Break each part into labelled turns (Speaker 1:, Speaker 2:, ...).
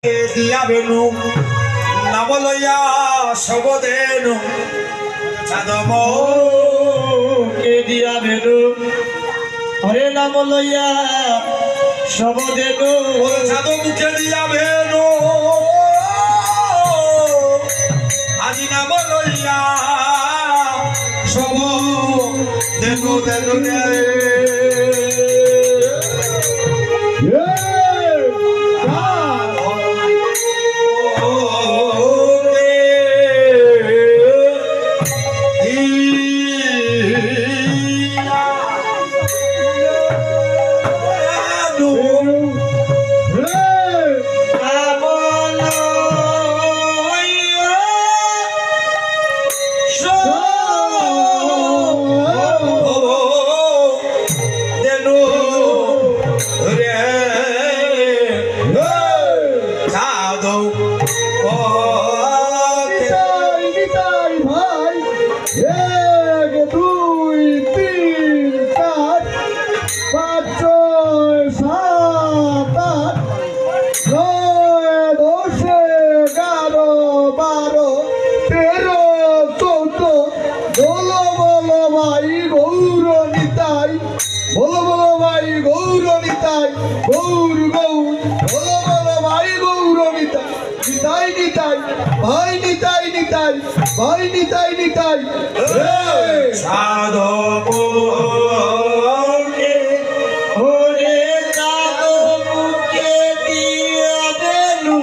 Speaker 1: দিয়া বেনু নাম লইয়া সবদেনু চাঁদম
Speaker 2: কে দিয়া বেনু হরে নাম লইয়া সবদেনু
Speaker 1: চাঁদমুখে দিয়া বেনু আজি নাম লইয়া সবদেনু দেনু
Speaker 2: ভাই নিতাই নিতাই
Speaker 1: সাধকে
Speaker 2: হরে চাঁদমুখে দিয়া বেনু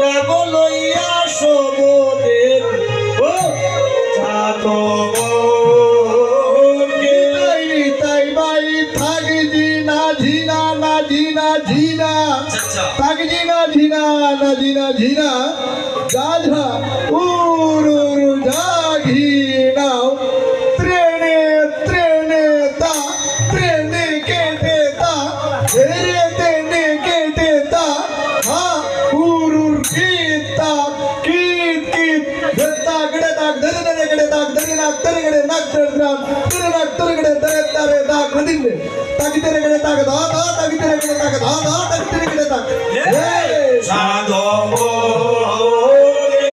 Speaker 2: নাম লইয়া সবদেনু চাঁদমুখে নিতাই ভাই থাকি জিনা ঝিনা না ঝিনা ঝিনা থাকি জিনা ঝিনা না ঝিনা ঝিনা গাধা উরু জাগিনাও ত্রেনে ত্রেনে তা ত্রেনে কেটে তা রে তেনে কেটে তা হা উরুর কিতা কিত কিত দত্তা গড়ে দাগ দরে দরে গড়ে দাগ দরে নাক তরে গড়ে নাক তরে রাম তরে নাক তরে গড়ে দরে তারে দাগ নদিনে তাকি তরে গড়ে দাগ দা দা তাকি তরে গড়ে দাগ দা দা